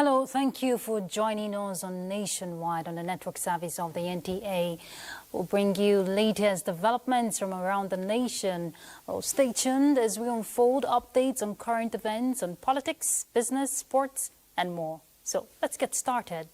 Hello, thank you for joining us on Nationwide on the network service of the NTA. We'll bring you latest developments from around the nation. Stay tuned as we unfold updates on current events on politics, business, sports, and more. So let's get started.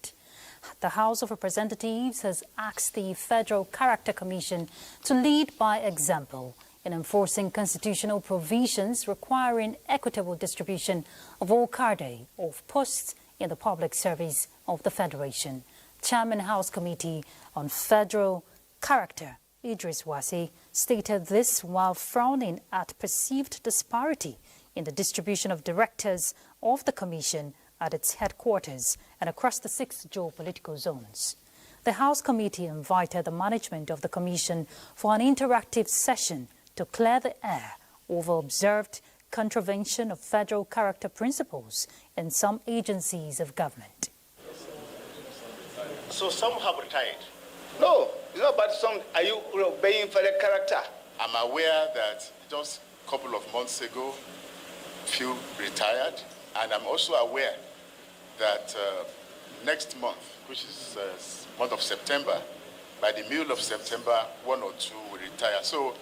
The House of Representatives has asked the Federal Character Commission to lead by example in enforcing constitutional provisions requiring equitable distribution of all cadre of posts in the public service of the Federation. Chairman House Committee on Federal Character, Idris Wasi, stated this while frowning at perceived disparity in the distribution of directors of the Commission at its headquarters and across the 6 geopolitical zones. The House Committee invited the management of the Commission for an interactive session to clear the air over observed contravention of federal character principles in some agencies of government. So some have retired? No, it's not about some. Are you obeying for the character? I'm aware that just a couple of months ago, few retired, and I'm also aware that next month, which is month of September, by the middle of September, 1 or 2 will retire. So,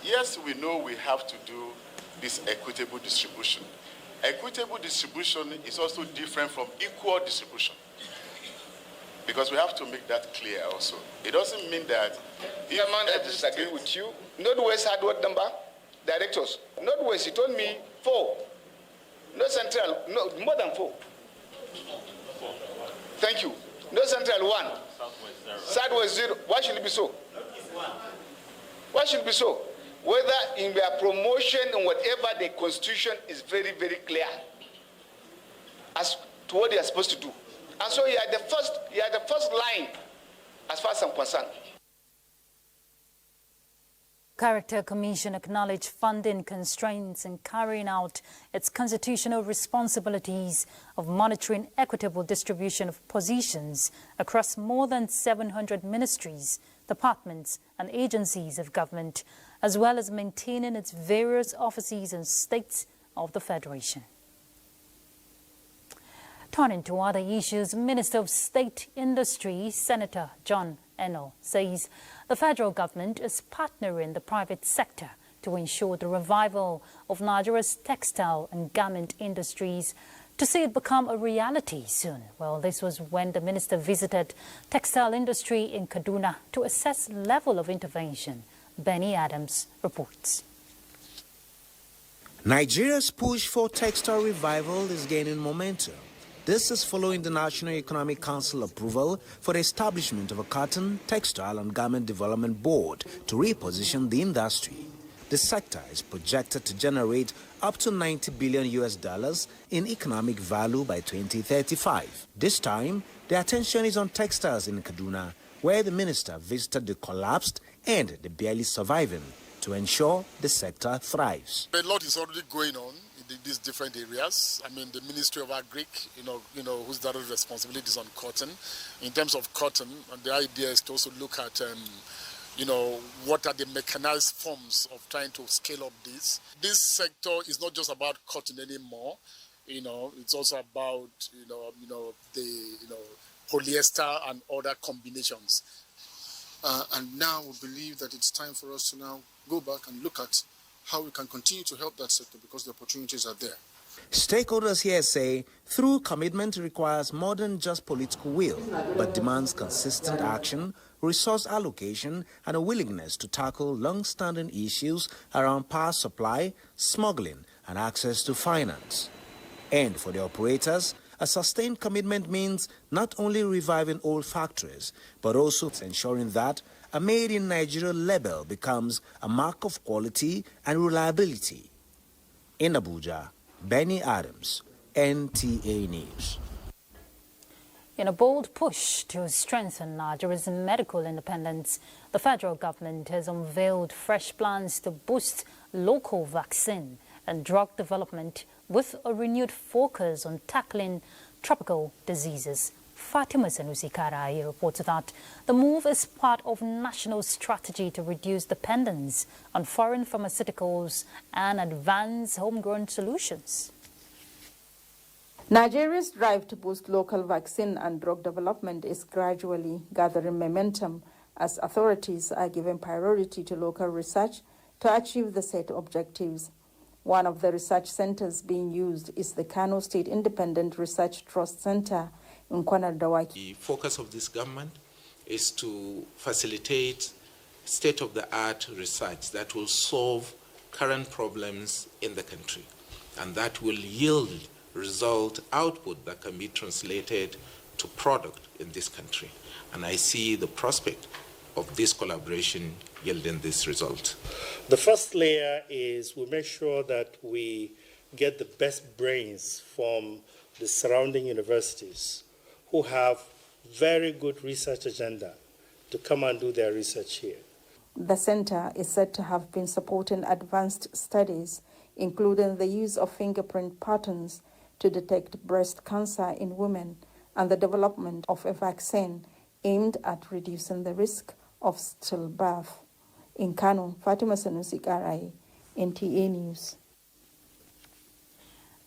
yes, we know we have to do this equitable distribution. Equitable distribution is also different from equal distribution, because we have to make that clear also. It doesn't mean that... I disagree with you. Northwest had what number? Directors. Northwest, he told me 4. North Central, no, more than 4. Thank you. North Central, 1. Southwest, 0. Why should it be so? Why should it be so? Whether in their promotion and whatever, the Constitution is very, very clear as to what they are supposed to do. And so you are the first line as far as I'm concerned. Character Commission acknowledged funding constraints in carrying out its constitutional responsibilities of monitoring equitable distribution of positions across more than 700 ministries, departments and agencies of government, as well as maintaining its various offices and states of the Federation. Turning to other issues, Minister of State Industry, Senator John Eno, says the federal government is partnering the private sector to ensure the revival of Nigeria's textile and garment industries to see it become a reality soon. Well, this was when the minister visited textile industry in Kaduna to assess level of intervention. Benny Adams reports. Nigeria's push for textile revival is gaining momentum. This is following the National Economic Council approval for the establishment of a cotton, textile and garment development board to reposition the industry. The sector is projected to generate up to $90 billion in economic value by 2035. This time, the attention is on textiles in Kaduna, where the minister visited the collapsed and the barely surviving to ensure the sector thrives. A lot is already going on in these different areas. I mean, the Ministry of Agric, whose direct responsibilities on cotton. In terms of cotton, and the idea is to also look at, what are the mechanized forms of trying to scale up this. This sector is not just about cotton anymore. It's also about, the polyester and other combinations. And now we believe that it's time for us to now go back and look at how we can continue to help that sector because the opportunities are there. Stakeholders here say through commitment requires more than just political will, but demands consistent action, resource allocation, and a willingness to tackle long-standing issues around power supply, smuggling, and access to finance. And for the operators, a sustained commitment means not only reviving old factories, but also ensuring that a Made in Nigeria label becomes a mark of quality and reliability. In Abuja, Benny Adams, NTA News. In a bold push to strengthen Nigeria's medical independence, the federal government has unveiled fresh plans to boost local vaccine and drug development with a renewed focus on tackling tropical diseases. Fatima Sanusi Karai reports that the move is part of national strategy to reduce dependence on foreign pharmaceuticals and advance homegrown solutions. Nigeria's drive to boost local vaccine and drug development is gradually gathering momentum as authorities are giving priority to local research to achieve the set objectives. One of the research centers being used is the Kano State Independent Research Trust Center in Kwanar Dawaki. The focus of this government is to facilitate state-of-the-art research that will solve current problems in the country, and that will yield result output that can be translated to product in this country. And I see the prospect of this collaboration yielding this result. The first layer is we make sure that we get the best brains from the surrounding universities who have very good research agenda to come and do their research here. The center is said to have been supporting advanced studies, including the use of fingerprint patterns to detect breast cancer in women and the development of a vaccine aimed at reducing the risk of stillbirth. In Kano, Fatima Sanusi Karai, NTA News.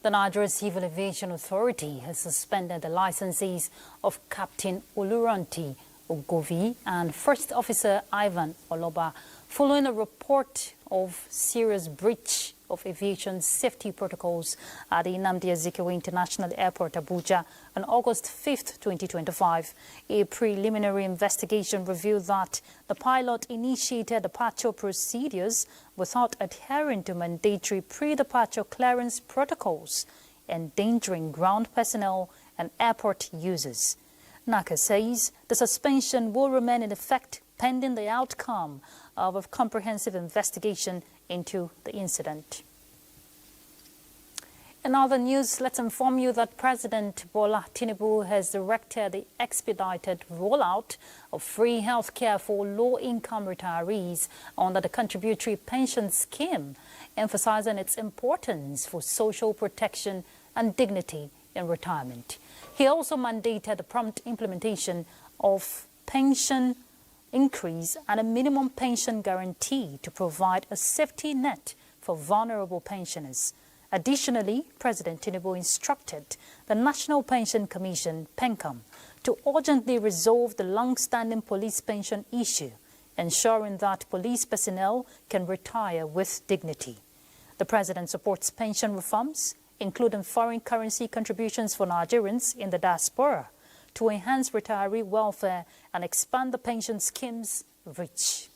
The Nigerian Civil Aviation Authority has suspended the licenses of Captain Oluranti Ogovi and First Officer Ivan Oloba following a report of serious breach of aviation safety protocols at the Nnamdi Azikiwe International Airport, Abuja, on August 5th, 2025. A preliminary investigation revealed that the pilot initiated departure procedures without adhering to mandatory pre-departure clearance protocols, endangering ground personnel and airport users. NACA says the suspension will remain in effect pending the outcome of a comprehensive investigation into the incident. In other news, let's inform you that President Bola Tinubu has directed the expedited rollout of free health care for low-income retirees under the contributory pension scheme, emphasizing its importance for social protection and dignity in retirement. He also mandated the prompt implementation of pension increase and a minimum pension guarantee to provide a safety net for vulnerable pensioners. Additionally, President Tinubu instructed the National Pension Commission, PENCOM, to urgently resolve the long-standing police pension issue, ensuring that police personnel can retire with dignity. The President supports pension reforms, including foreign currency contributions for Nigerians in the diaspora, to enhance retiree welfare and expand the pension scheme's reach.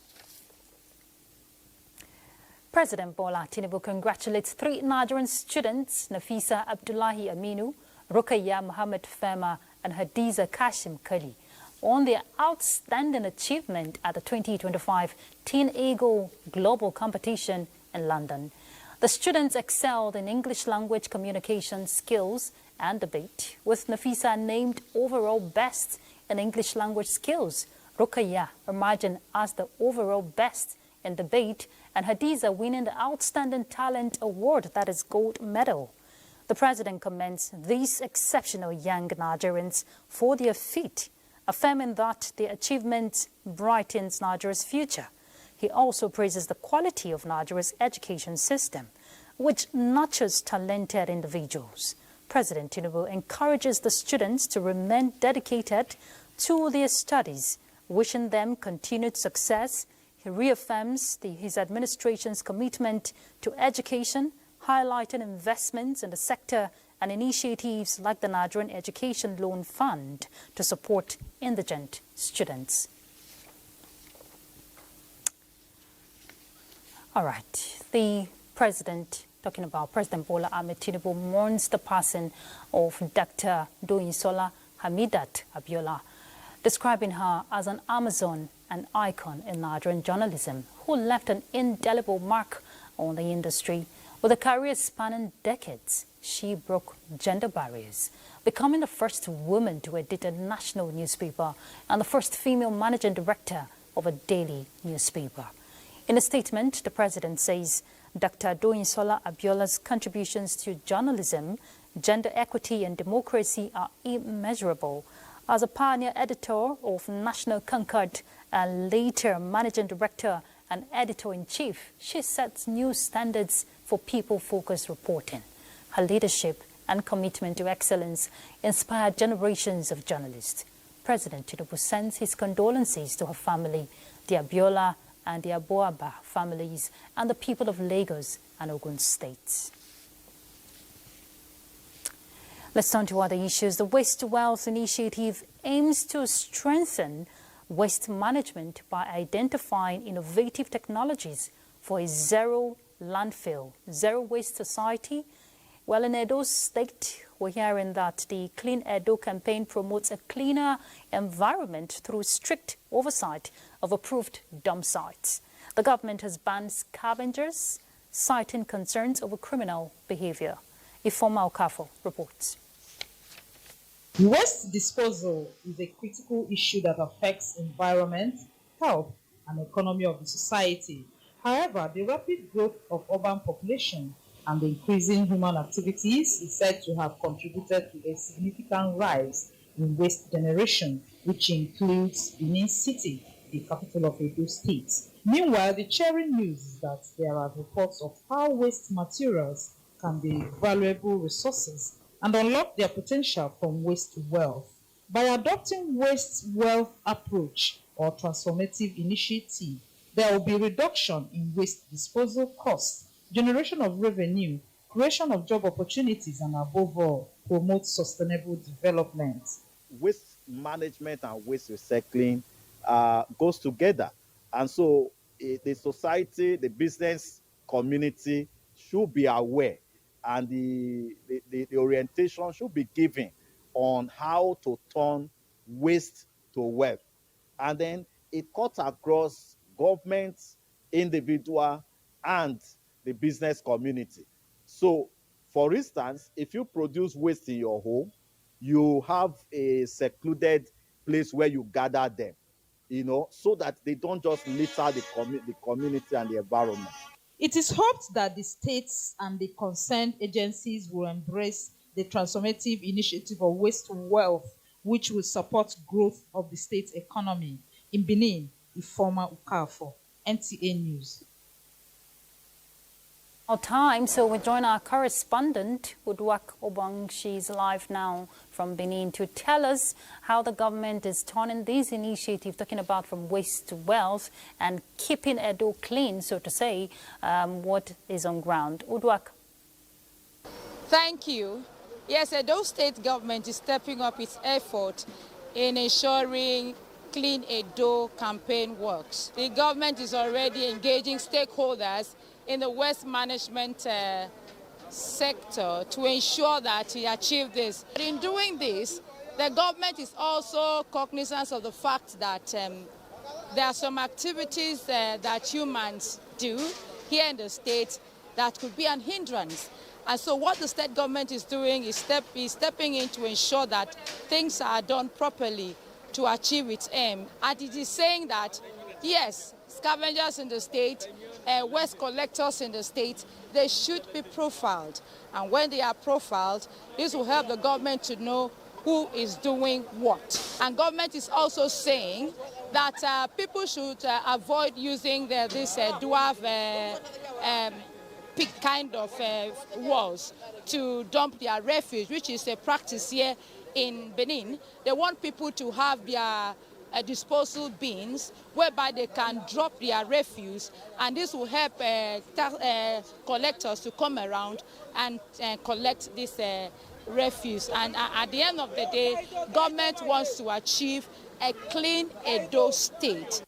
President Bola Tinubu congratulates 3 Nigerian students, Nafisa Abdullahi Aminu, Rukaya Muhammad Fema, and Hadiza Kashim Kali, on their outstanding achievement at the 2025 Teen Eagle Global Competition in London. The students excelled in English language communication skills and debate, with Nafisa named overall best in English language skills, Rukaya emerging as the overall best in debate, and Hadiza winning the Outstanding Talent Award, that is gold medal. The President commends these exceptional young Nigerians for their feat, affirming that their achievement brightens Nigeria's future. He also praises the quality of Nigeria's education system, which nurtures talented individuals. President Tinubu encourages the students to remain dedicated to their studies, wishing them continued success. He reaffirms his administration's commitment to education, highlighting investments in the sector and initiatives like the Nigerian Education Loan Fund to support indigent students. All right, the President, talking about President Bola Ahmed Tinubu, mourns the passing of Dr. Doyin Hamidat Abiola, describing her as an Amazon and icon in Nigerian journalism, who left an indelible mark on the industry. With a career spanning decades, she broke gender barriers, becoming the first woman to edit a national newspaper and the first female managing director of a daily newspaper. In a statement, the President says Dr. Doyin Abiola's contributions to journalism, gender equity and democracy are immeasurable. As a pioneer editor of National Concord and later managing director and editor-in-chief, she sets new standards for people-focused reporting. Her leadership and commitment to excellence inspired generations of journalists. President Tinubu sends his condolences to her family, the Abiola and the Abiola families, and the people of Lagos and Ogun states. Let's turn to other issues. The Waste to Wealth initiative aims to strengthen waste management by identifying innovative technologies for a zero landfill, zero waste society. Well, in Edo State, we're hearing that the Clean Edo campaign promotes a cleaner environment through strict oversight of approved dump sites. The government has banned scavengers, citing concerns over criminal behavior. Ifoma Okafo reports. Waste disposal is a critical issue that affects environment, health, and economy of the society. However, the rapid growth of urban population and the increasing human activities is said to have contributed to a significant rise in waste generation, which includes Benin City, the capital of Edo State. Meanwhile, the cheering news is that there are reports of how waste materials can be valuable resources and unlock their potential from waste to wealth. By adopting waste wealth approach or transformative initiative, there will be reduction in waste disposal costs, generation of revenue, creation of job opportunities, and above all, promote sustainable development. Waste management and waste recycling goes together. And so the society, the business community should be aware, and the orientation should be given on how to turn waste to wealth. And then it cuts across governments, individual, and the business community. So, for instance, if you produce waste in your home, you have a secluded place where you gather them, so that they don't just litter the community and the environment. It is hoped that the states and the concerned agencies will embrace the transformative initiative of waste to wealth, which will support growth of the state economy. In Benin, Ifoma Okafo, NTA News. Our time, so we join our correspondent, Udwak Obong. She's live now from Benin to tell us how the government is turning this initiative, talking about from waste to wealth and keeping Edo clean, so to say, what is on ground. Udwak. Thank you. Yes, Edo State government is stepping up its effort in ensuring Clean Edo campaign works. The government is already engaging stakeholders in the waste management sector to ensure that we achieve this. But in doing this, the government is also cognizant of the fact that there are some activities that humans do here in the state that could be an hindrance. And so what the state government is doing is stepping in to ensure that things are done properly to achieve its aim. And it is saying that, yes, scavengers in the state, waste collectors in the state, they should be profiled. And when they are profiled, this will help the government to know who is doing what. And government is also saying that people should avoid using this dwarf pit kind of walls to dump their refuse, which is a practice here in Benin. They want people to have their disposal bins whereby they can drop their refuse, and this will help collectors to come around and collect this refuse. And at the end of the day, government wants to achieve a clean Edo state.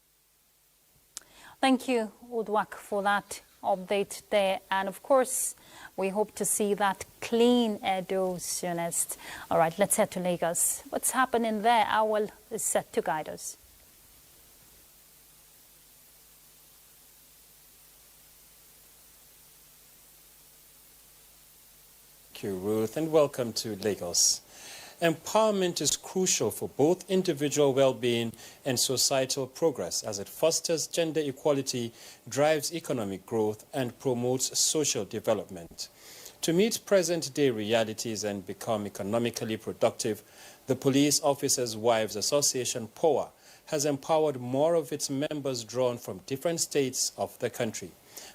Thank you, Udwak, for that update there. And of course, we hope to see that clean Edo soonest. All right, let's head to Lagos. What's happening there? Owl is set to guide us. Thank you, Ruth, and welcome to Lagos. Empowerment is crucial for both individual well-being and societal progress as it fosters gender equality, drives economic growth, and promotes social development. To meet present-day realities and become economically productive, the Police Officers' Wives Association, POA, has empowered more of its members drawn from different states of the country.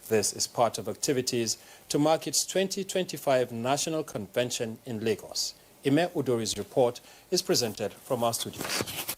This is part of activities to mark its 2025 National Convention in Lagos. Ime Udori's report is presented from our studios.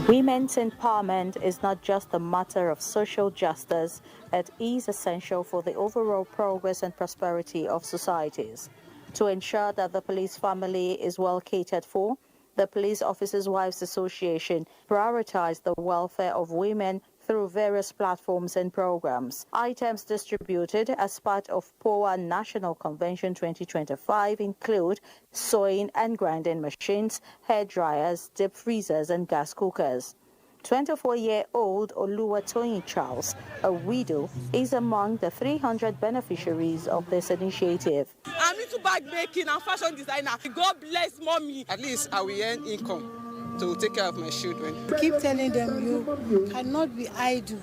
Women's empowerment is not just a matter of social justice, it is essential for the overall progress and prosperity of societies. To ensure that the police family is well catered for, the Police Officers' Wives Association prioritized the welfare of women through various platforms and programs. Items distributed as part of POA National Convention 2025 include sewing and grinding machines, hair dryers, deep freezers, and gas cookers. 24-year-old Doyin Charles, a widow, is among the 300 beneficiaries of this initiative. I'm into bag making and fashion designer. God bless mommy. At least I will earn income to take care of my children. Keep telling them you cannot be idle.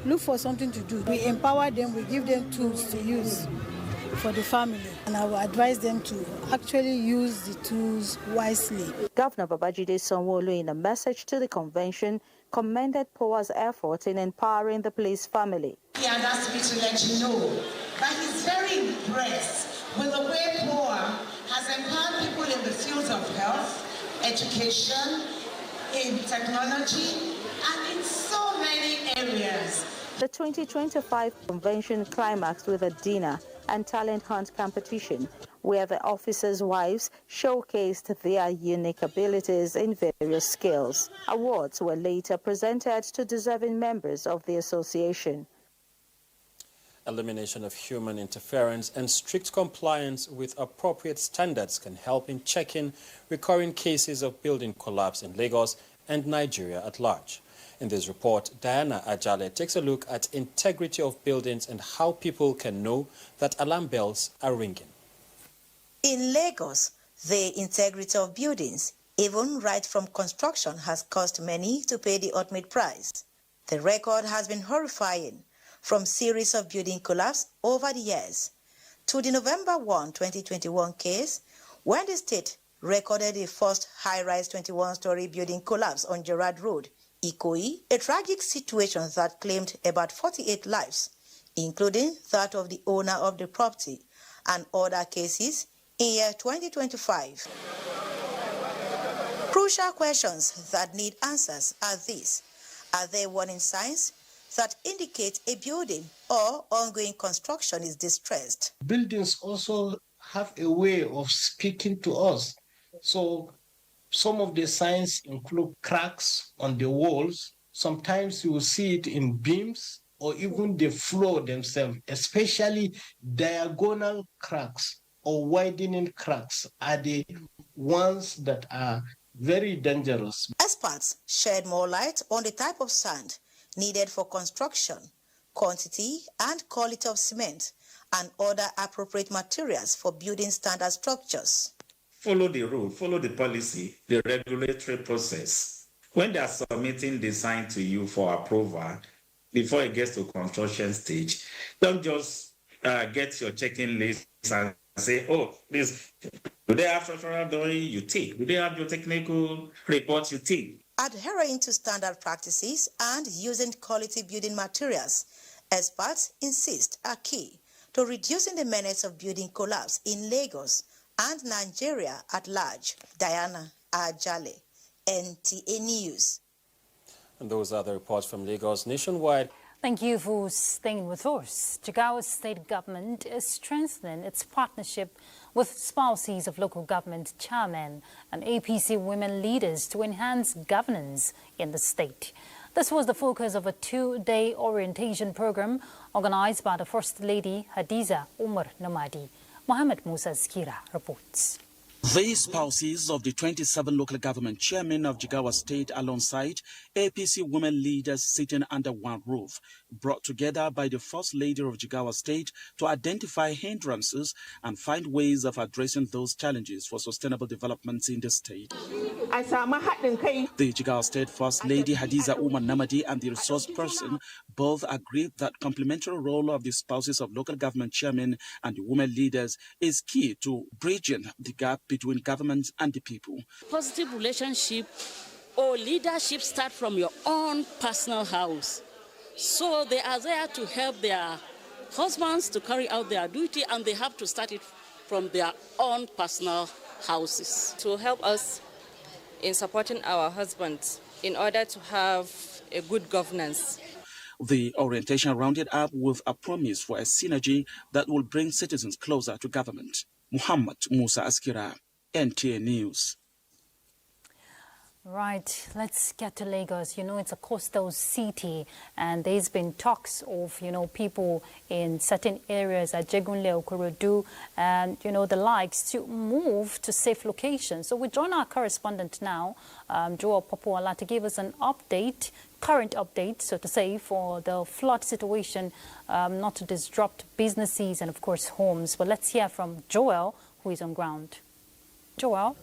Look for something to do. We empower them, we give them tools to use for the family. And I will advise them to actually use the tools wisely. Governor Babajide Sanwo-Olu, in a message to the convention, commended POA's effort in empowering the police family. He had asked me to let you know that he's very impressed with the way POA has empowered people in the fields of health, education, in technology, and in so many areas. The 2025 convention climaxed with a dinner and talent hunt competition where the officers' wives showcased their unique abilities in various skills. Awards were later presented to deserving members of the association. Elimination of human interference and strict compliance with appropriate standards can help in checking recurring cases of building collapse in Lagos and Nigeria at large. In this report, Diana Ajale takes a look at integrity of buildings and how people can know that alarm bells are ringing. In Lagos, the integrity of buildings, even right from construction, has caused many to pay the ultimate price. The record has been horrifying, from series of building collapse over the years to the November 1, 2021 case, when the state recorded the first high-rise 21-story building collapse on Gerrard Road, Ikoyi, a tragic situation that claimed about 48 lives, including that of the owner of the property, and other cases in year 2025. Crucial questions that need answers are these. Are there warning signs that indicate a building or ongoing construction is distressed? Buildings also have a way of speaking to us. So some of the signs include cracks on the walls. Sometimes you will see it in beams or even the floor themselves, especially diagonal cracks or widening cracks are the ones that are very dangerous. Experts shed more light on the type of sand needed for construction, quantity and quality of cement, and other appropriate materials for building standard structures. Follow the rule, follow the policy, the regulatory process. When they are submitting design to you for approval, before it gets to construction stage, don't just get your checking list and say, oh, this, do they have structural drawing? You take. Do they have your technical report? You take. Adhering to standard practices and using quality building materials, experts insist are key to reducing the menace of building collapse in Lagos and Nigeria at large. Diana Ajale, NTA News. And those are the reports from Lagos. Nationwide. Thank you for staying with us. Jigawa state government is strengthening its partnership with spouses of local government chairmen and APC women leaders to enhance governance in the state. This was the focus of a two-day orientation program organized by the First Lady Hadiza Umar Namadi. Mohammed Musa Skira reports. The spouses of the 27 local government chairmen of Jigawa State alongside APC women leaders sitting under one roof, brought together by the First Lady of Jigawa State to identify hindrances and find ways of addressing those challenges for sustainable development in the state. The Jigawa State First Lady Hadiza Umar Namadi and the resource person both agreed that complementary role of the spouses of local government chairmen and the women leaders is key to bridging the gap between government and the people. Positive relationship or leadership start from your own personal house. So they are there to help their husbands to carry out their duty, and they have to start it from their own personal houses. To help us in supporting our husbands in order to have a good governance. The orientation rounded up with a promise for a synergy that will bring citizens closer to government. Muhammad Musa Askira, NTA News. Right, let's get to Lagos. You know, it's a coastal city, and there's been talks of, people in certain areas at Jegunle, Okorodu, and, the likes to move to safe locations. So we join our correspondent now, Joel Popoala, to give us an update, current update, so to say, for the flood situation, not to disrupt businesses and, of course, homes. But let's hear from Joel, who is on ground. Joel?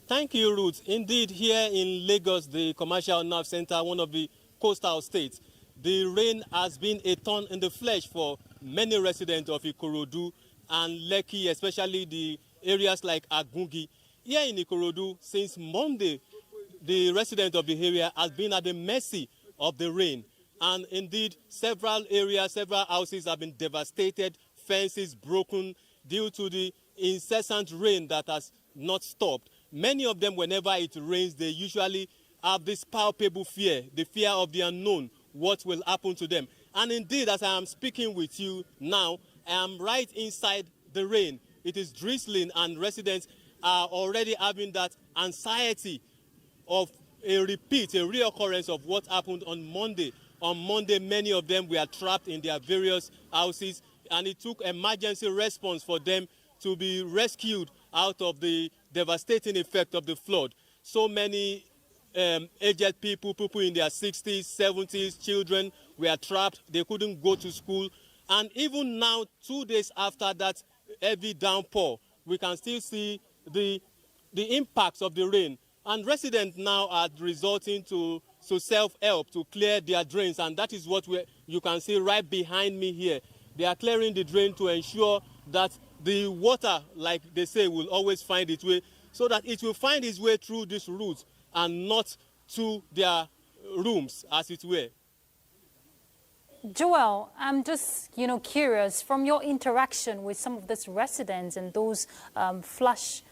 Thank you, Ruth. Indeed, here in Lagos, the commercial nerve center, one of the coastal states, the rain has been a thorn in the flesh for many residents of Ikorodu and Lekki, especially the areas like Agungi. Here in Ikorodu, since Monday, the resident of the area has been at the mercy of the rain. And indeed, several areas, several houses have been devastated, fences broken due to the incessant rain that has not stopped. Many of them, whenever it rains, they usually have this palpable fear, the fear of the unknown, what will happen to them. And indeed, as I am speaking with you now, I am right inside the rain. It is drizzling, and residents are already having that anxiety of a repeat, a reoccurrence of what happened on Monday. On Monday, many of them were trapped in their various houses, and it took emergency response for them to be rescued out of the devastating effect of the flood. So many aged people in their 60s, 70s, children were trapped. They couldn't go to school. And even now, 2 days after that heavy downpour, we can still see the impacts of the rain. And residents now are resorting to self-help to clear their drains. And that is what you can see right behind me here. They are clearing the drain to ensure that the water, like they say, will always find its way, so that it will find its way through this route and not to their rooms, as it were. Joel, I'm just, curious, from your interaction with some of these residents in those floods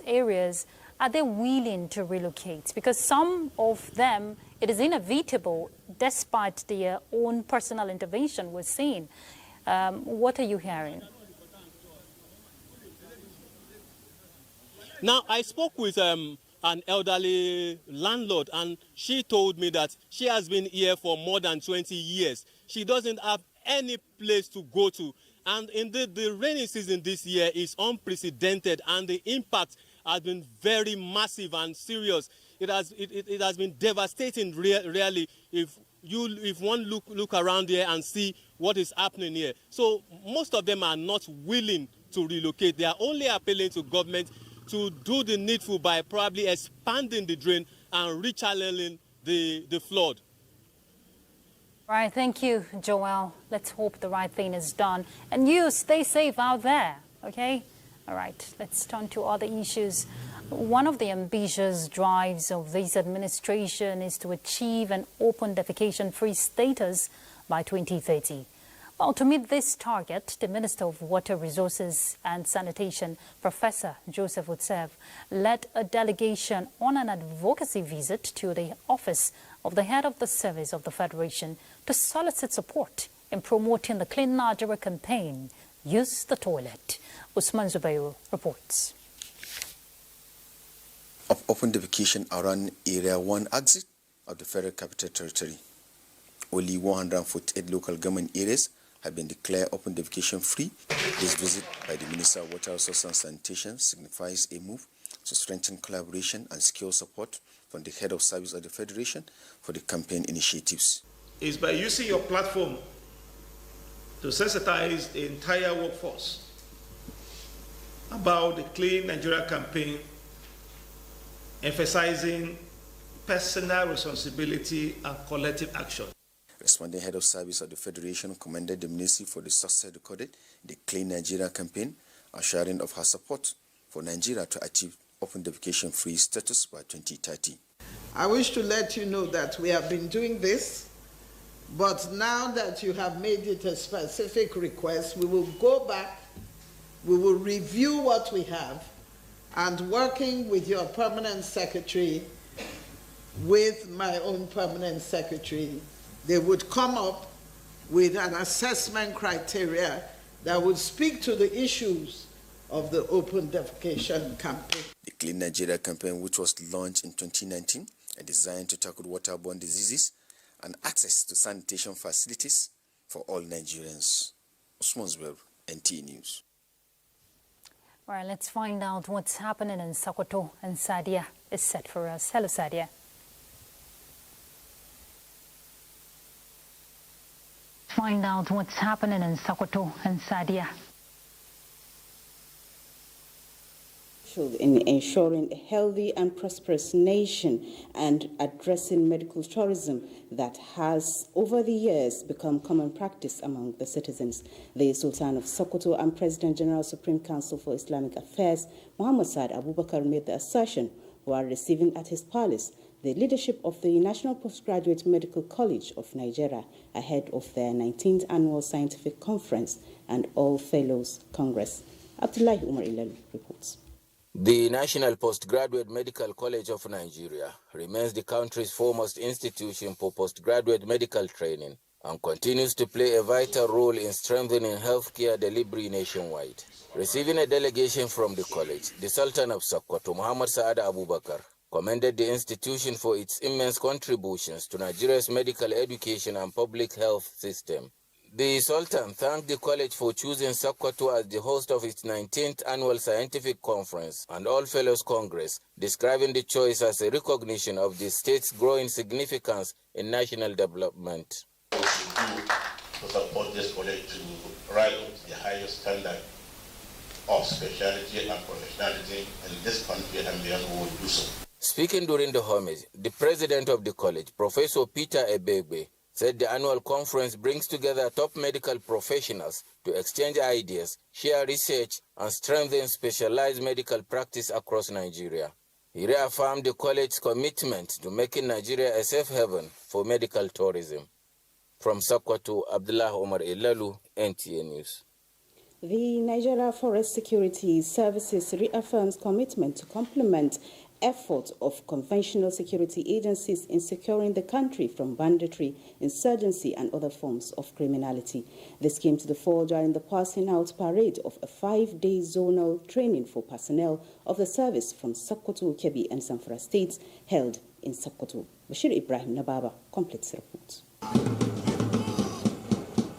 areas, are they willing to relocate? Because some of them, it is inevitable, despite their own personal intervention we're seeing. What are you hearing? Now, I spoke with an elderly landlord, and she told me that she has been here for more than 20 years. She doesn't have any place to go to. And indeed, the rainy season this year is unprecedented, and the impact has been very massive and serious. It has been devastating, really, if one look around here and see what is happening here. So most of them are not willing to relocate. They are only appealing to government to do the needful by probably expanding the drain and rechanneling the flood. All right, thank you, Joel. Let's hope the right thing is done. And you, stay safe out there, okay? All right, let's turn to other issues. One of the ambitious drives of this administration is to achieve an open defecation-free status by 2030. Well, to meet this target, the Minister of Water Resources and Sanitation, Professor Joseph Utsev, led a delegation on an advocacy visit to the office of the head of the service of the Federation to solicit support in promoting the Clean Nigeria campaign, Use the Toilet. Usman Zubairu reports. Of open defecation around Area 1 exit of the Federal Capital Territory. Only 148 local government areas have been declared open defecation free. This visit by the Minister of Water Resources and Sanitation signifies a move to strengthen collaboration and skill support from the head of service of the Federation for the campaign initiatives. Is by using your platform to sensitize the entire workforce about the Clean Nigeria campaign, emphasizing personal responsibility and collective action. Responding head of service of the Federation commended the ministry for the success recorded in the Clean Nigeria campaign, assuring of her support for Nigeria to achieve open defecation free status by 2030. I wish to let you know that we have been doing this, but now that you have made it a specific request, we will go back, we will review what we have, and working with your permanent secretary, with my own permanent secretary, they would come up with an assessment criteria that would speak to the issues of the open defecation campaign. The Clean Nigeria campaign, which was launched in 2019 and designed to tackle waterborne diseases and access to sanitation facilities for all Nigerians. Usman Zubair, NTA News. All right, let's find out what's happening in Sokoto, and Sadia is set for us. Hello, Sadia. Find out what's happening in Sokoto, and Sadia. In ensuring a healthy and prosperous nation and addressing medical tourism that has over the years become common practice among the citizens. The Sultan of Sokoto and President General Supreme Council for Islamic Affairs, Muhammad Saad Abubakar, made the assertion while receiving at his palace the leadership of the National Postgraduate Medical College of Nigeria ahead of their 19th Annual Scientific Conference and All Fellows Congress. Abdullahi Umar Ilalu reports. The National Postgraduate Medical College of Nigeria remains the country's foremost institution for postgraduate medical training and continues to play a vital role in strengthening healthcare delivery nationwide. Receiving a delegation from the college, the Sultan of Sokoto, Muhammad Saad Abubakar, commended the institution for its immense contributions to Nigeria's medical education and public health system. The Sultan thanked the college for choosing Sokoto as the host of its 19th Annual Scientific Conference and All Fellows Congress, describing the choice as a recognition of the state's growing significance in national development. To support this college to rise up to the highest standard of specialty and professionalism in this country and beyond, we will do so. Speaking during the homage, the president of the college, Professor Peter Ebegbe, said the annual conference brings together top medical professionals to exchange ideas, share research, and strengthen specialized medical practice across Nigeria. He reaffirmed the college's commitment to making Nigeria a safe haven for medical tourism. From Sokoto, Abdullah Omar Ilalu, NTA News. The Nigeria Forest Security Services reaffirms commitment to complement effort of conventional security agencies in securing the country from banditry, insurgency, and other forms of criminality. This came to the fore during the passing out parade of a 5-day zonal training for personnel of the service from Sokoto, Kebbi, and Zamfara states held in Sokoto. Bashir Ibrahim Nababa completes the report.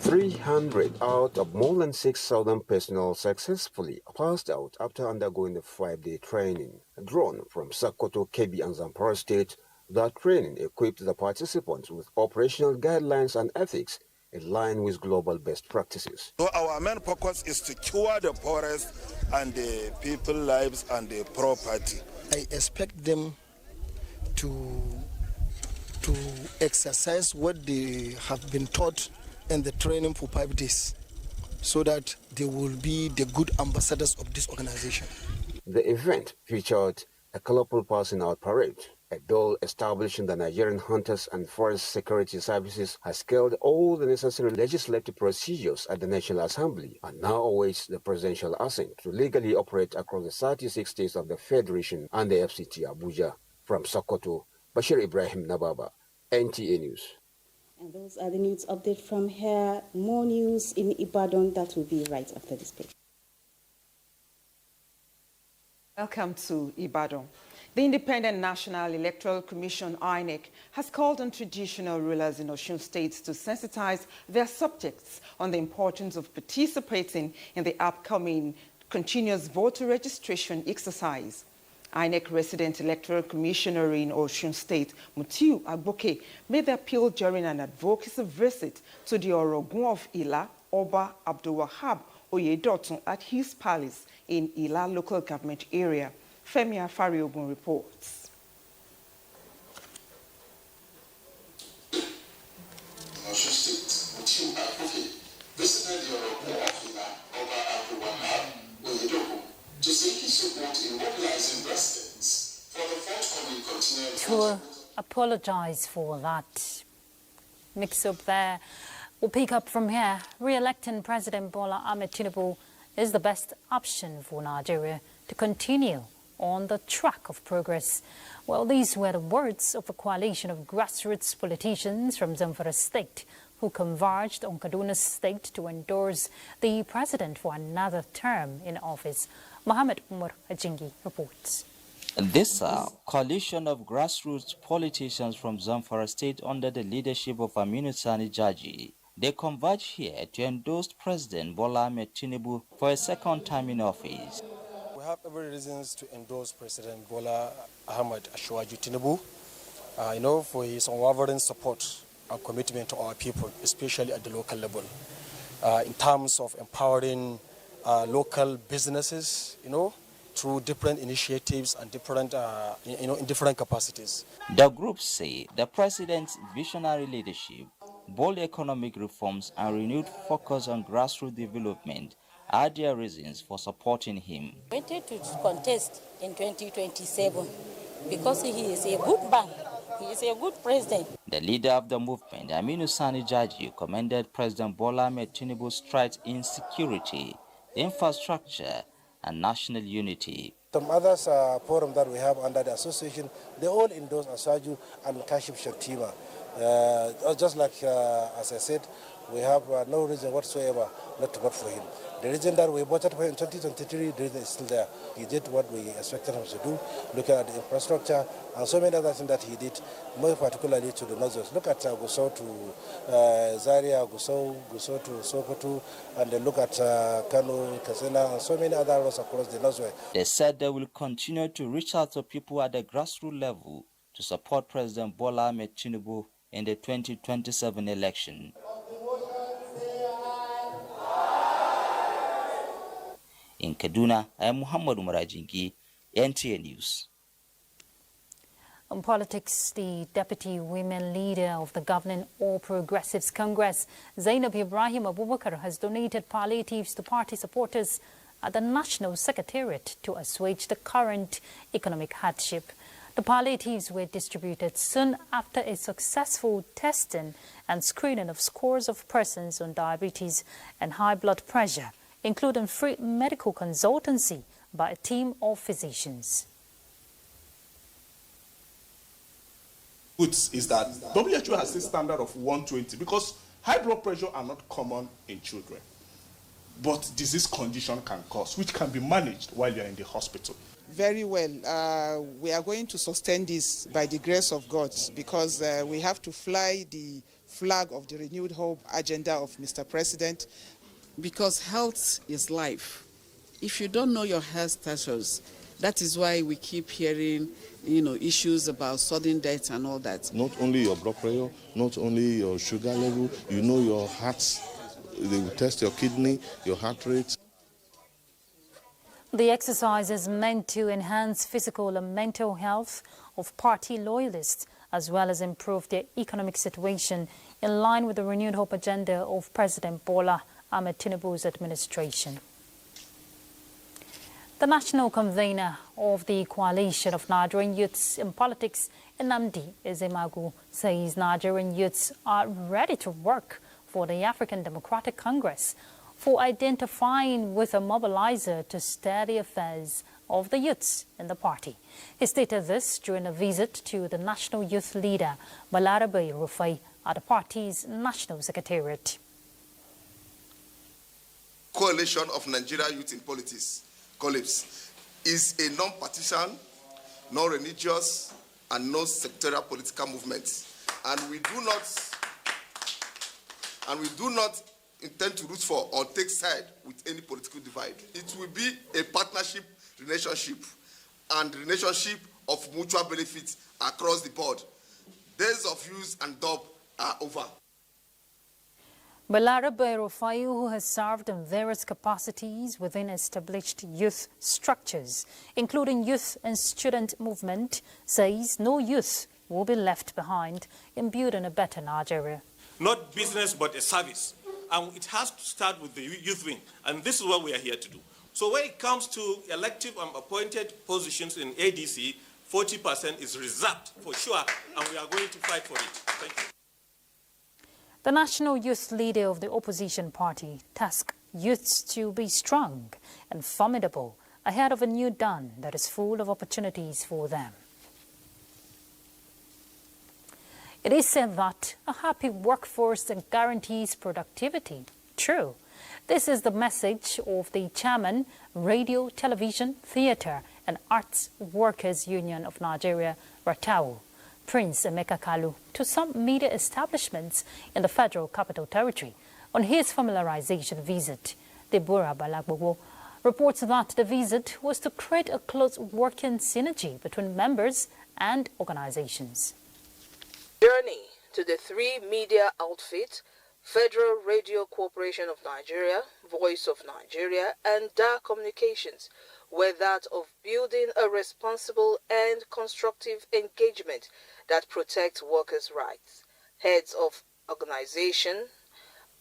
300 out of more than 6,000 personnel successfully passed out after undergoing the 5-day training. Drawn from Sokoto, Kebbi, and Zamfara State, that training equipped the participants with operational guidelines and ethics in line with global best practices. So our main focus is to cure the forest and the people's lives and the property. I expect them to exercise what they have been taught in the training for 5 days, so that they will be the good ambassadors of this organization. The event featured a colorful passing out parade. A bill establishing the Nigerian Hunters and Forest Security Services has scaled all the necessary legislative procedures at the National Assembly and now awaits the presidential assent to legally operate across the 36 states of the Federation and the FCT Abuja. From Sokoto, Bashir Ibrahim Nababa, NTA News. And those are the news update from here. More news in Ibadan, that will be right after this break. Welcome to Ibadan. The Independent National Electoral Commission, INEC, has called on traditional rulers in Osun State to sensitize their subjects on the importance of participating in the upcoming continuous voter registration exercise. INEC resident electoral commissioner in Osun State, Mutiu Agboke, made the appeal during an advocacy visit to the Orogun of Ila, Oba Abdulwahab Oyedotun, at his palace in Ila local government area. Femi Afariogun reports. Osun State, Mutiu Agboke visited the Orogun of Ila, Oba Abdulwahab Oyedotun, to seek his support in mobilizing residents for the forthcoming continual apologize for that mix-up there. We'll pick up from here. Re-electing President Bola Ahmed Tinubu is the best option for Nigeria to continue on the track of progress. Well, these were the words of a coalition of grassroots politicians from Zamfara State who converged on Kaduna State to endorse the president for another term in office. Mohammed Umar Ajingi reports. This coalition of grassroots politicians from Zamfara State under the leadership of Aminu Sani Jaji, they converge here to endorse President Bola Ahmed Tinubu for a second time in office. We have every reasons to endorse President Bola Ahmed Tinubu, for his unwavering support and commitment to our people, especially at the local level, in terms of empowering local businesses, through different initiatives and different, in different capacities. The group say the president's visionary leadership, bold economic reforms, and renewed focus on grassroots development are their reasons for supporting him. I wanted to contest in 2027 because he is a good man. He is a good president. The leader of the movement, Aminu Sani Jaji, commended President Bola Ahmed Tinubu's strides in security, infrastructure, and national unity. Some others forum that we have under the association, they all endorse Asaju and Kashif Shettima. Just like, as I said, we have no reason whatsoever not to vote for him. The reason that we voted for him in 2023, the reason is still there. He did what we expected him to do, looking at the infrastructure and so many other things that he did, more particularly to the north. Look at Gusau to Zaria, Gusau to Sokoto, and then look at Kano, Kasena, and so many other roads across the northwest. They said they will continue to reach out to people at the grassroots level to support President Bola Ahmed Tinubu in the 2027 election. In Kaduna, I am Muhammad Umar Ajingi, NTA News. On politics, the deputy women leader of the governing All Progressives Congress, Zainab Ibrahim Abubakar, has donated palliatives to party supporters at the National Secretariat to assuage the current economic hardship. The palliatives were distributed soon after a successful testing and screening of scores of persons on diabetes and high blood pressure, including free medical consultancy by a team of physicians. Is that WHO has a standard of 120 because high blood pressure are not common in children, but disease condition can cause, which can be managed while you're in the hospital. Very well. We are going to sustain this by the grace of God because we have to fly the flag of the renewed hope agenda of Mr. President. Because health is life. If you don't know your health status, that is why we keep hearing, issues about sudden death and all that. Not only your blood pressure, not only your sugar level, your heart. They will test your kidney, your heart rate. The exercise is meant to enhance physical and mental health of party loyalists, as well as improve their economic situation in line with the renewed hope agenda of President Bola Ahmed Tinubu's administration. The national convener of the Coalition of Nigerian Youths in Politics, Nnamdi Ezemagu, says Nigerian youths are ready to work for the African Democratic Congress for identifying with a mobilizer to steer the affairs of the youths in the party. He stated this during a visit to the national youth leader, Balarabe Rufai, at the party's national secretariat. Coalition of Nigeria Youth in Politics, COLIPS, is a non-partisan, non-religious, and non-sectorial political movement, and we do not intend to root for or take side with any political divide. It will be a partnership relationship and relationship of mutual benefit across the board. Days of use and dub are over. Balarabe Rufai, who has served in various capacities within established youth structures, including youth and student movement, says no youth will be left behind in building a better Nigeria. Not business, but a service. And it has to start with the youth wing. And this is what we are here to do. So when it comes to elective and appointed positions in ADC, 40% is reserved for sure, and we are going to fight for it. Thank you. The national youth leader of the opposition party tasked youths to be strong and formidable ahead of a new dawn that is full of opportunities for them. It is said that a happy workforce guarantees productivity. True. This is the message of the chairman, Radio, Television, Theatre and Arts Workers Union of Nigeria, RATAU, Prince Emeka Kalu, to some media establishments in the Federal Capital Territory on his familiarization visit. Deborah Balagbogo reports that the visit was to create a close working synergy between members and organizations. Journey to the three media outfits, Federal Radio Corporation of Nigeria, Voice of Nigeria, and DAR Communications, were that of building a responsible and constructive engagement that protects workers' rights. Heads of organization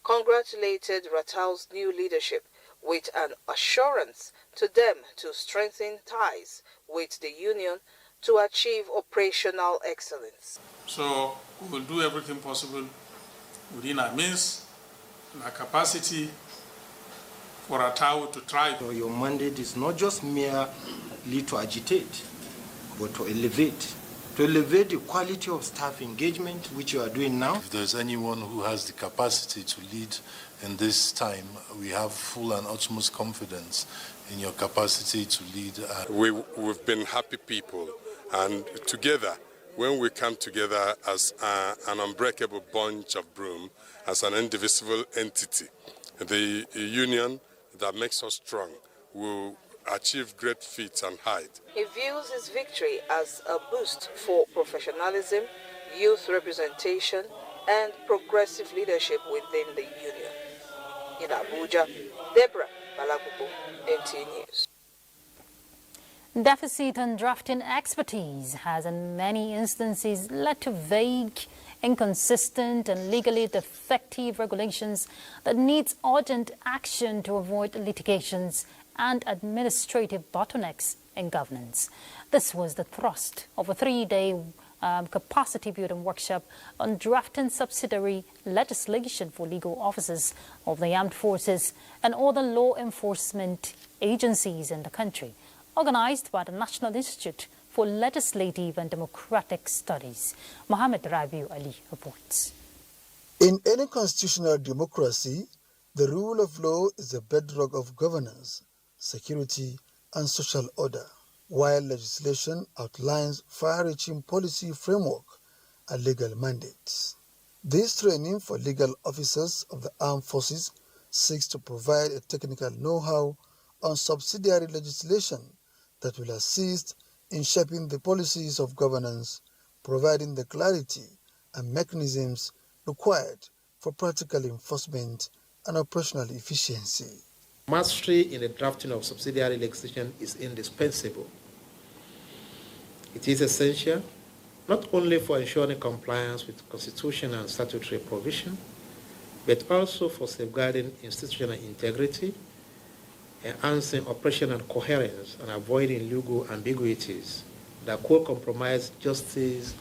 congratulated RATAU's new leadership with an assurance to them to strengthen ties with the union to achieve operational excellence. So we will do everything possible within our means and our capacity for RATAU to thrive. So your mandate is not just merely to agitate, but to elevate the quality of staff engagement, which you are doing now. If there's anyone who has the capacity to lead in this time, we have full and utmost confidence in your capacity to lead. We've been happy people, and together, when we come together as an unbreakable bunch of broom, as an indivisible entity, the union that makes us strong will achieve great feats and height. He views his victory as a boost for professionalism, youth representation, and progressive leadership within the union. In Abuja, Deborah Balagubo, NTA News. Deficit in drafting expertise has in many instances led to vague, inconsistent and legally defective regulations that needs urgent action to avoid litigations and administrative bottlenecks in governance. This was the thrust of a three-day capacity building workshop on drafting subsidiary legislation for legal officers of the armed forces and other law enforcement agencies in the country, organized by the National Institute for Legislative and Democratic Studies. Mohammed Rabiu Ali reports. In any constitutional democracy, the rule of law is the bedrock of governance, security, and social order, while legislation outlines far-reaching policy framework and legal mandates. This training for legal officers of the armed forces seeks to provide a technical know-how on subsidiary legislation that will assist in shaping the policies of governance, providing the clarity and mechanisms required for practical enforcement and operational efficiency. Mastery in the drafting of subsidiary legislation is indispensable. It is essential not only for ensuring compliance with constitutional and statutory provision, but also for safeguarding institutional integrity, enhancing operational coherence, and avoiding legal ambiguities that could compromise justice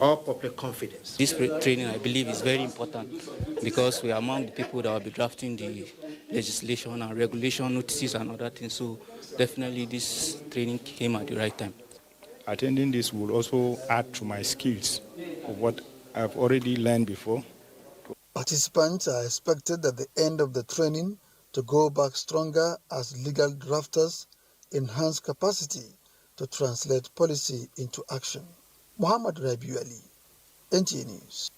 or public confidence. This training, I believe, is very important because we are among the people that will be drafting the legislation and regulation notices and other things. So definitely this training came at the right time. Attending this will also add to my skills of what I've already learned before. Participants are expected at the end of the training to go back stronger as legal drafters, enhance capacity to translate policy into action. Muhammad Rabiu Ali, NTA News.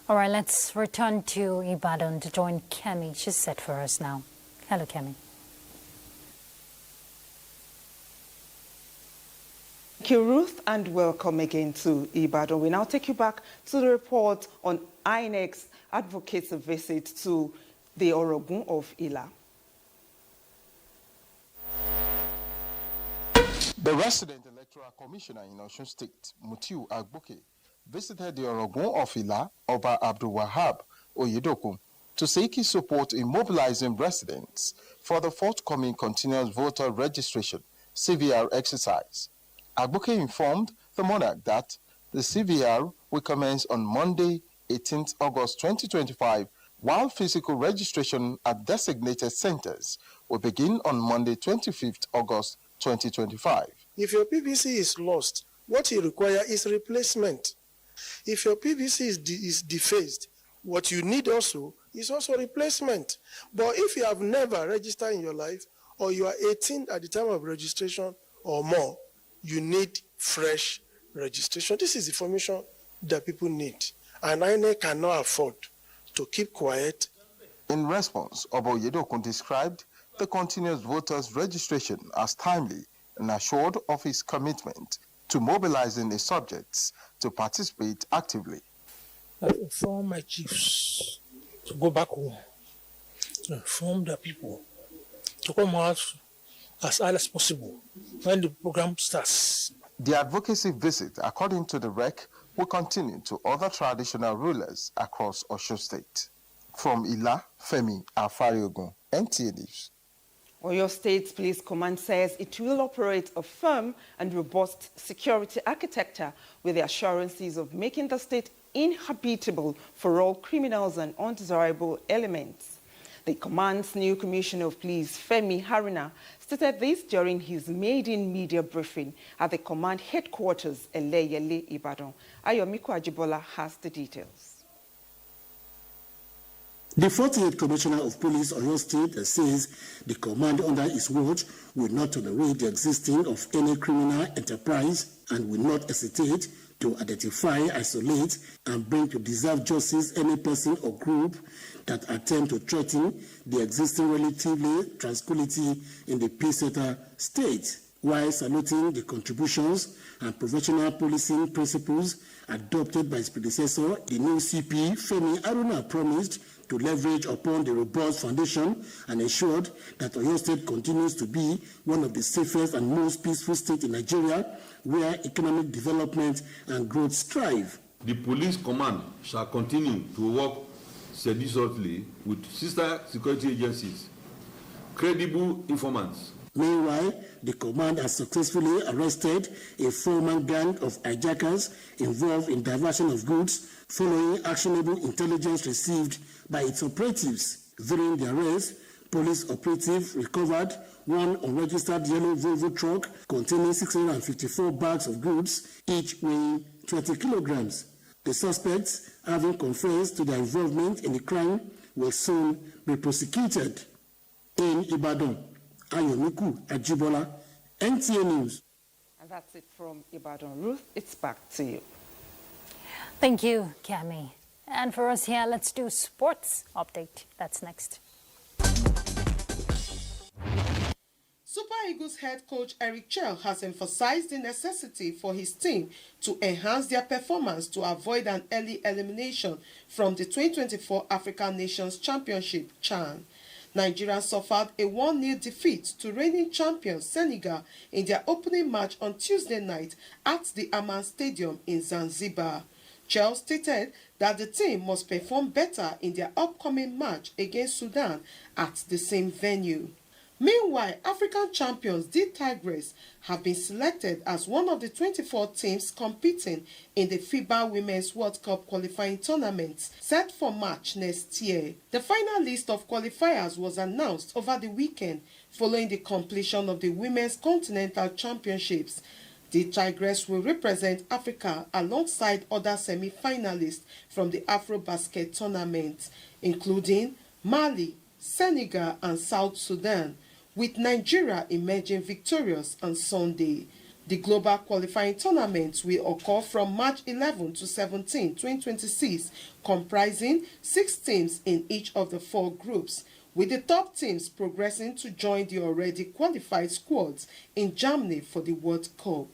All right, let's return to Ibadan to join Kemi. She's set for us now. Hello, Kemi. Thank you, Ruth, and welcome again to Ibadan. We now take you back to the report on INEC's advocates' visit to the Orogun of Ila. The resident electoral commissioner in Osun State, Mutiu Agboke, visited the Orogun of Ila, Oba Abdul Wahab Oyedokun, to seek his support in mobilizing residents for the forthcoming continuous voter registration CVR exercise. Agboke informed the monarch that the CVR will commence on Monday, 18th August 2025, while physical registration at designated centers will begin on Monday, 25th August 2025. If your PVC is lost, what you require is replacement. If your PVC is defaced, what you need also is also replacement. But if you have never registered in your life, or you are 18 at the time of registration or more, you need fresh registration. This is information that people need, and INEC cannot afford to keep quiet. In response, Oboyedokun described the continuous voters registration as timely and assured of his commitment to mobilizing the subjects to participate actively. I inform my chiefs to go back home, to inform the people to come out as early as possible when the program starts. The advocacy visit, according to the REC, will continue to other traditional rulers across Osun State. From Ila, Femi Afariogun, NTA News. Oyo State Police Command says it will operate a firm and robust security architecture with the assurances of making the state inhabitable for all criminals and undesirable elements. The command's new Commissioner of Police, Femi Haruna, stated this during his maiden media briefing at the command headquarters, Eleyele, Ibadan. Ayomiku Ajibola has the details. The 48th Commissioner of Police Oyo State says the command under his watch will not tolerate the existing of any criminal enterprise and will not hesitate to identify, isolate, and bring to deserve justice any person or group that attempt to threaten the existing relatively tranquility in the peace-setter state, while saluting the contributions and professional policing principles adopted by his predecessor. The new CP, Femi Haruna, promised to leverage upon the robust foundation and ensured that Oyo State continues to be one of the safest and most peaceful states in Nigeria, where economic development and growth strive. The police command shall continue to work sedulously with sister security agencies, credible informants. Meanwhile, the command has successfully arrested a four-man gang of hijackers involved in diversion of goods following actionable intelligence received by its operatives. During the arrest, police operatives recovered one unregistered yellow Volvo truck containing 654 bags of goods, each weighing 20 kilograms. The suspects, having confessed to their involvement in the crime, will soon be prosecuted. In Ibadan, Ayomiku Ajibola, NTA News. And that's it from Ibadan. Ruth, it's back to you. Thank you, Cami. And for us here, let's do sports update. That's next. Super Eagles head coach Eric Chell has emphasized the necessity for his team to enhance their performance to avoid an early elimination from the 2024 African Nations Championship, CHAN. Nigeria suffered a 1-0 defeat to reigning champions Senegal in their opening match on Tuesday night at the Aman Stadium in Zanzibar. Chell stated that the team must perform better in their upcoming match against Sudan at the same venue. Meanwhile, African champions the Tigers have been selected as one of the 24 teams competing in the FIBA Women's World Cup qualifying tournaments set for March next year. The final list of qualifiers was announced over the weekend following the completion of the Women's Continental Championships. The Tigers will represent Africa alongside other semi-finalists from the AfroBasket tournament, including Mali, Senegal and South Sudan, with Nigeria emerging victorious on Sunday. The global qualifying tournament will occur from March 11 to 17, 2026, comprising 6 teams in each of the 4 groups, with the top teams progressing to join the already qualified squads in Germany for the World Cup.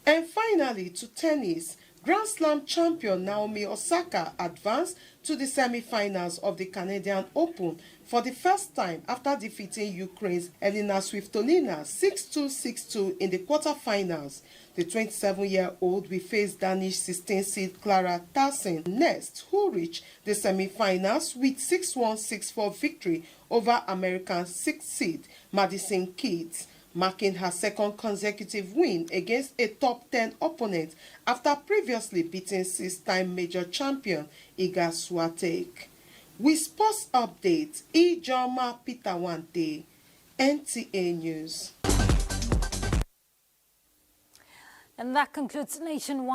And finally, to tennis, Grand Slam champion Naomi Osaka advanced to the semi-finals of the Canadian Open for the first time after defeating Ukraine's Elina Svitolina 6-2, 6-2 in the quarterfinals. The 27-year-old will face Danish 16-seed Clara Tauson next, who reached the semi-finals with 6-1, 6-4 victory over American 6th seed Madison Keys. marking her second consecutive win against a top 10 opponent after previously beating 6-time major champion Iga Swiatek. With sports updates, Ijoma Pitawante, NTA News. And that concludes Nationwide.